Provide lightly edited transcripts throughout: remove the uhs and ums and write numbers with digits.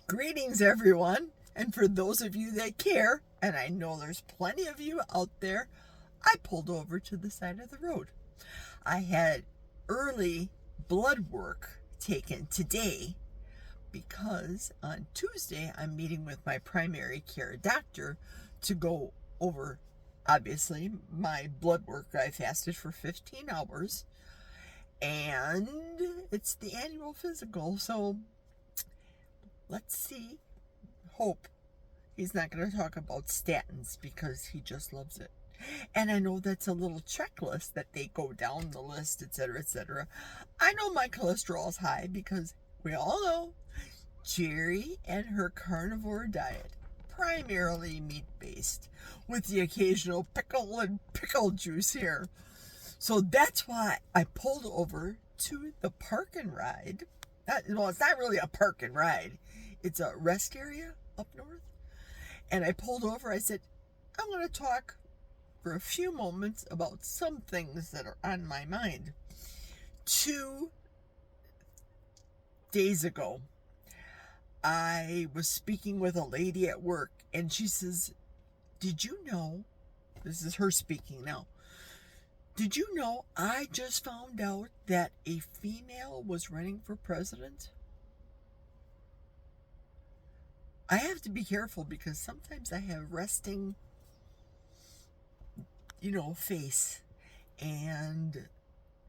Greetings, everyone. And for those of you that care, and I know there's plenty of you out there, I pulled over to the side of the road. I had early blood work taken today because on Tuesday I'm meeting with my primary care doctor to go over, obviously, my blood work. I fasted for 15 hours and it's the annual physical, so let's see. Hope he's not going to talk about statins because he just loves it. And I know that's a little checklist that they go down the list, etc., etc. I know my cholesterol is high because we all know Jerry and her carnivore diet, primarily meat-based, with the occasional pickle and pickle juice here. So that's why I pulled over to the park and ride. Well, it's not really a park and ride. It's a rest area up north. And I pulled over. I said, I want to talk for a few moments about some things that are on my mind. 2 days ago, I was speaking with a lady at work, and she says, did you know, this is her speaking now, did you know I just found out that a female was running for president? I have to be careful because sometimes I have resting, face. And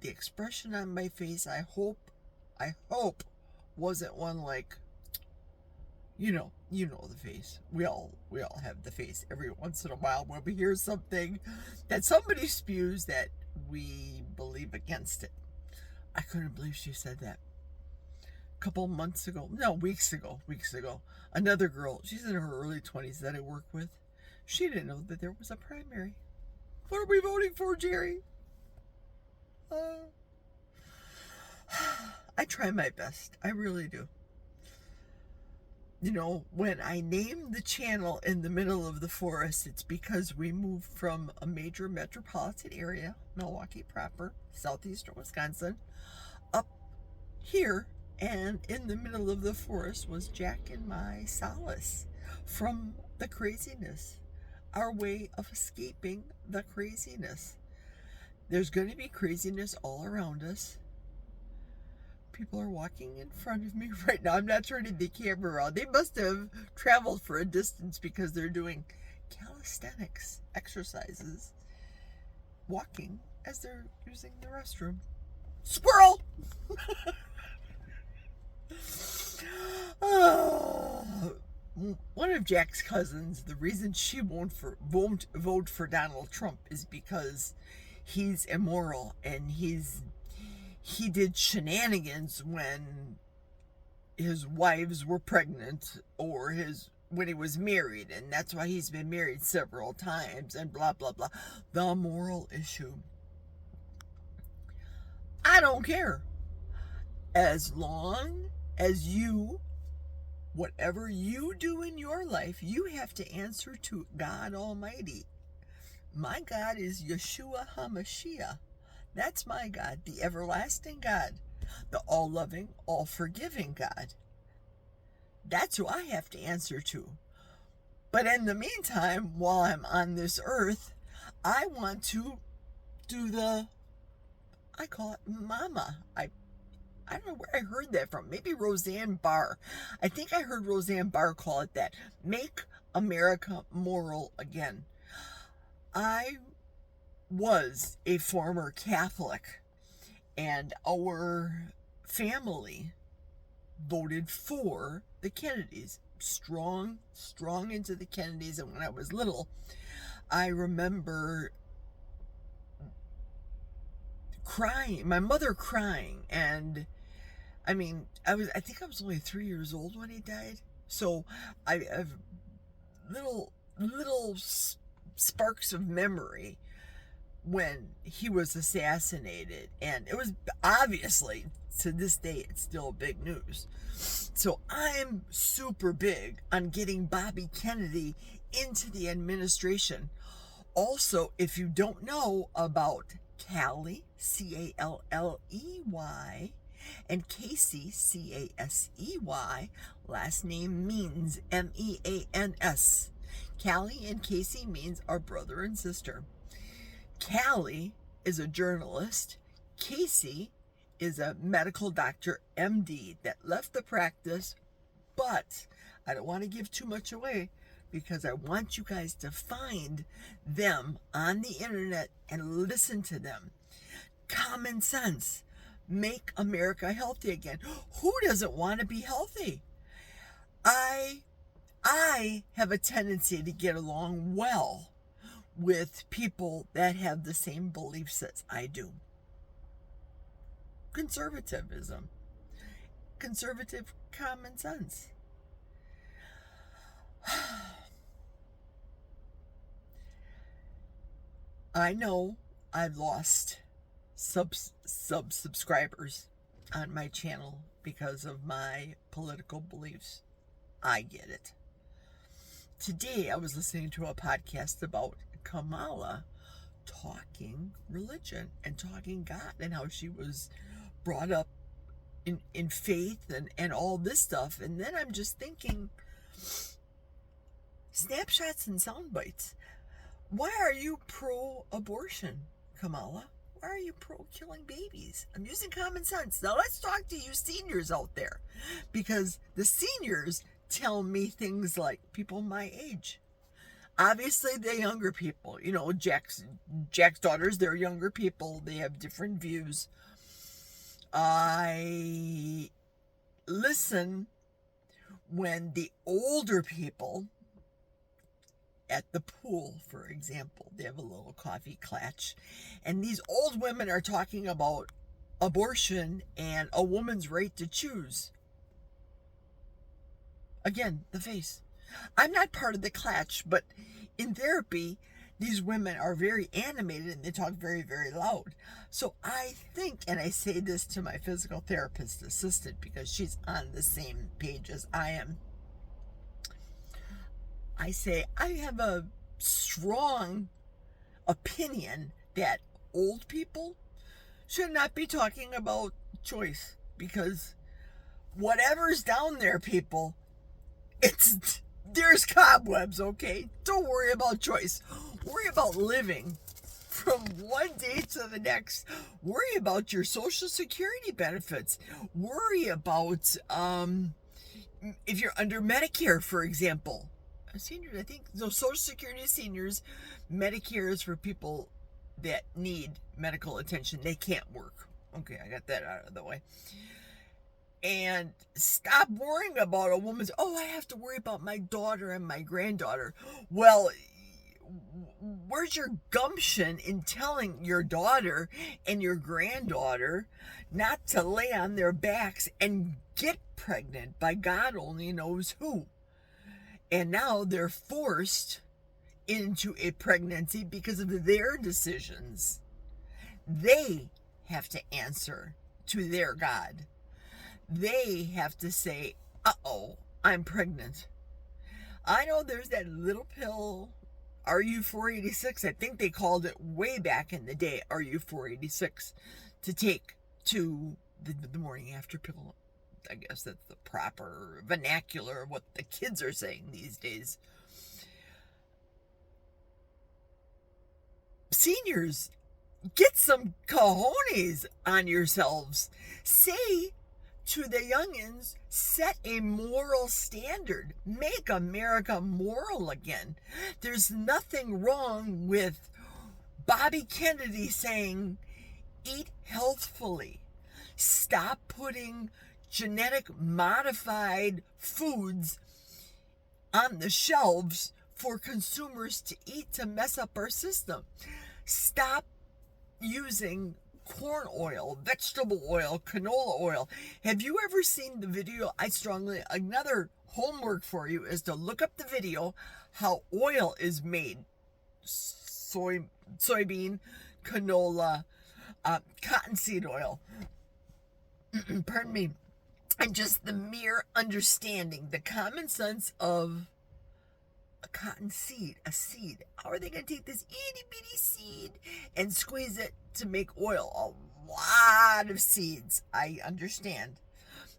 the expression on my face, I hope wasn't one like, the face. We all have the face every once in a while when we hear something that somebody spews that we believe against it. I couldn't believe she said that. Weeks ago, another girl, she's in her early 20s that I work with, she didn't know that there was a primary. What are we voting for, Jerry? I try my best. I really do. When I named the channel in the middle of the forest, it's because we moved from a major metropolitan area, Milwaukee proper, southeastern Wisconsin, up here. And in the middle of the forest was Jack and my solace from the craziness, our way of escaping the craziness. There's going to be craziness all around us. People are walking in front of me right now. I'm not turning the camera around. They must have traveled for a distance because they're doing calisthenics exercises, walking as they're using the restroom. Squirrel! One of Jack's cousins, the reason she won't vote for Donald Trump is because he's immoral and he did shenanigans when his wives were pregnant or when he was married, and that's why he's been married several times and blah blah blah. The moral issue. I don't care. As long as whatever you do in your life, you have to answer to God Almighty. My God is Yeshua HaMashiach. That's my God, the everlasting God, the all-loving, all-forgiving God. That's who I have to answer to. But in the meantime, while I'm on this earth, I want to do I call it mama. I don't know where I heard that from. Maybe Roseanne Barr. I think I heard Roseanne Barr call it that. Make America moral again. I was a former Catholic, and our family voted for the Kennedys. Strong into the Kennedys. And when I was little, I remember crying, my mother crying, and I think I was only 3 years old when he died. So I have little sparks of memory when he was assassinated, and it was obviously, to this day, it's still big news. So I'm super big on getting Bobby Kennedy into the administration. Also, if you don't know about Calley, Calley, And Casey, C-A-S-E-Y, last name Means, M-E-A-N-S. Callie and Casey means our brother and sister. Callie is a journalist. Casey is a medical doctor, MD, that left the practice, but I don't want to give too much away because I want you guys to find them on the internet and listen to them. Common sense. Make America healthy again. Who doesn't want to be healthy? I have a tendency to get along well with people that have the same beliefs as I do. Conservatism. Conservative common sense. I know I've lost subscribers on my channel because of my political beliefs. I get it. Today I was listening to a podcast about Kamala talking religion and talking God and how she was brought up in faith and all this stuff. And then I'm just thinking, snapshots and sound bites. Why are you pro-abortion, Kamala? Why are you pro-killing babies? I'm using common sense. Now let's talk to you seniors out there, because the seniors tell me things like people my age. Obviously, the younger people, you know, Jack's daughters, they're younger people. They have different views. I listen when the older people at the pool, for example, they have a little coffee klatch, and these old women are talking about abortion and a woman's right to choose. Again, the face. I'm not part of the klatch, but in therapy, these women are very animated and they talk very, very loud. So I think, and I say this to my physical therapist assistant because she's on the same page as I am, I say I have a strong opinion that old people should not be talking about choice, because whatever's down there, people, there's cobwebs, okay? Don't worry about choice. Worry about living from one day to the next. Worry about your Social Security benefits. Worry about if you're under Medicare, for example. Seniors, I think, so Social Security is seniors. Medicare is for people that need medical attention. They can't work. Okay, I got that out of the way. And stop worrying about a woman's, I have to worry about my daughter and my granddaughter. Well, where's your gumption in telling your daughter and your granddaughter not to lay on their backs and get pregnant by God only knows who? And now they're forced into a pregnancy because of their decisions. They have to answer to their God. They have to say, I'm pregnant. I know there's that little pill, RU486. I think they called it way back in the day, RU486, to take to the morning after pill. I guess that's the proper vernacular of what the kids are saying these days. Seniors, get some cojones on yourselves. Say to the youngins, set a moral standard. Make America moral again. There's nothing wrong with Bobby Kennedy saying, eat healthfully. Stop putting genetic modified foods on the shelves for consumers to eat to mess up our system. Stop using corn oil, vegetable oil, canola oil. Have you ever seen the video? Another homework for you is to look up the video how oil is made. Soybean, canola, cottonseed oil. Pardon me. And just the mere understanding, the common sense of a cotton seed, a seed. How are they going to take this itty bitty seed and squeeze it to make oil? lot of seeds, I understand,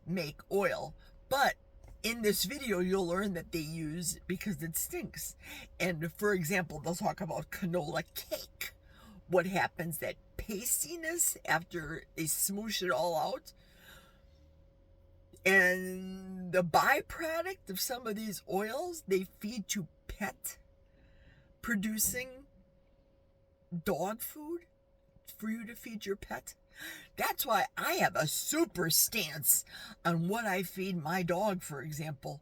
make oil. But in this video, you'll learn that they use because it stinks. And for example, they'll talk about canola cake. What happens, that pastiness after they smoosh it all out. And the byproduct of some of these oils, they feed to pet producing dog food for you to feed your pet. That's why I have a super stance on what I feed my dog, for example.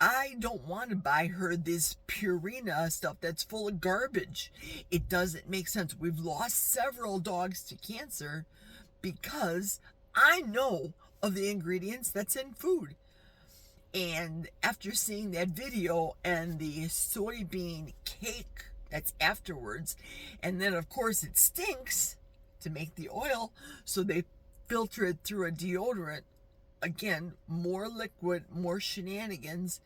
I don't want to buy her this Purina stuff that's full of garbage. It doesn't make sense. We've lost several dogs to cancer because I know of the ingredients that's in food. And after seeing that video and the soybean cake that's afterwards, and then of course it stinks to make the oil, so they filter it through a deodorant. Again, more liquid, more shenanigans.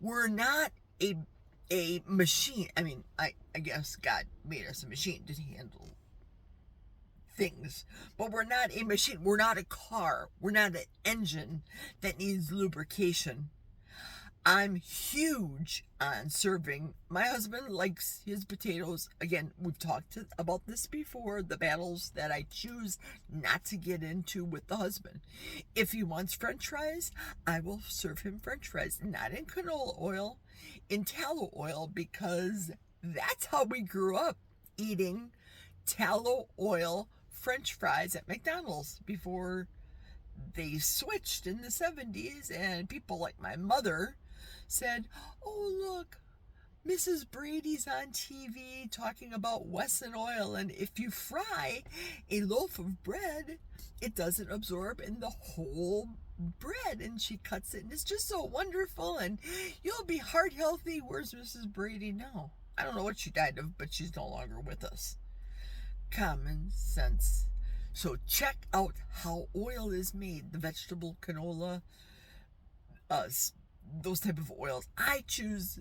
We're not a machine. I mean, I guess God made us a machine to handle things, but we're not a machine. We're not a car. We're not an engine that needs lubrication. I'm huge on serving. My husband likes his potatoes. Again, we've talked about this before, the battles that I choose not to get into with the husband. If he wants French fries, I will serve him French fries, not in canola oil, in tallow oil, because that's how we grew up, eating tallow oil French fries at McDonald's before they switched in the 70s, and people like my mother said, "Oh, look, Mrs. Brady's on TV talking about Wesson oil, and if you fry a loaf of bread, it doesn't absorb in the whole bread," and she cuts it, and it's just so wonderful, and you'll be heart healthy. Where's Mrs. Brady now? I don't know what she died of, but she's no longer with us. Common sense. So check out how oil is made, the vegetable canola, those type of oils. I choose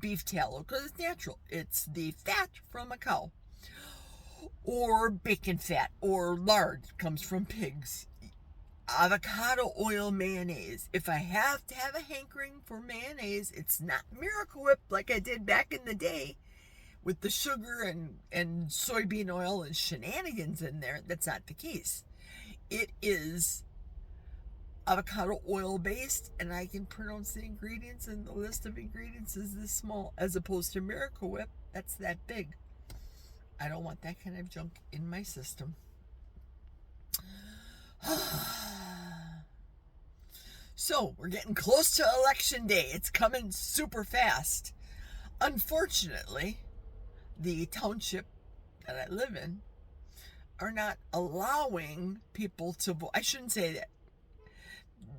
beef tallow because it's natural. It's the fat from a cow, or bacon fat, or lard comes from pigs. Avocado oil mayonnaise. If I have to have a hankering for mayonnaise, it's not Miracle Whip like I did back in the day with the sugar and soybean oil and shenanigans in there. That's not the case. It is avocado oil based, and I can pronounce the ingredients, and the list of ingredients is this small, as opposed to Miracle Whip that's that big. I don't want that kind of junk in my system. So we're getting close to election day. It's coming super fast. Unfortunately, the township that I live in are not allowing people to vote. I shouldn't say that.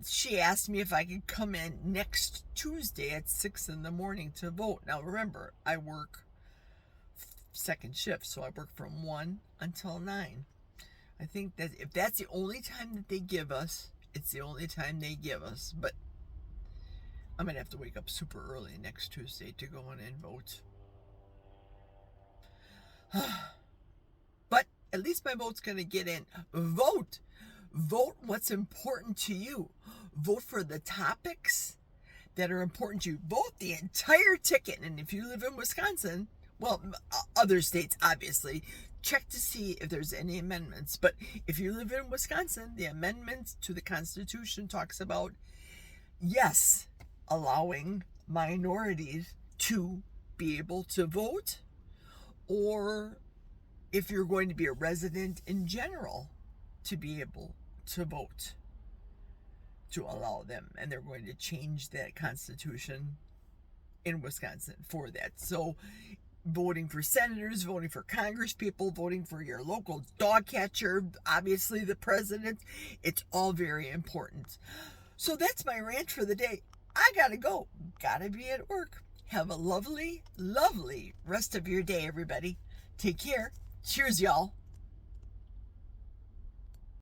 She asked me if I could come in next Tuesday at 6 in the morning to vote. Now remember, I work second shift, so I work from 1 until 9. I think that if that's the only time that they give us, it's the only time they give us. But I'm going to have to wake up super early next Tuesday to go in and vote. But at least my vote's going to get in. Vote. Vote what's important to you. Vote for the topics that are important to you. Vote the entire ticket. And if you live in Wisconsin, well, other states, obviously, check to see if there's any amendments. But if you live in Wisconsin, the amendment to the Constitution talks about, yes, allowing minorities to be able to vote, or if you're going to be a resident in general, to be able to vote, to allow them. And they're going to change that Constitution in Wisconsin for that. So voting for senators, voting for Congress people, voting for your local dog catcher, obviously the president, it's all very important. So that's my rant for the day. I gotta go. Gotta be at work. Have a lovely, lovely rest of your day, everybody. Take care. Cheers, y'all.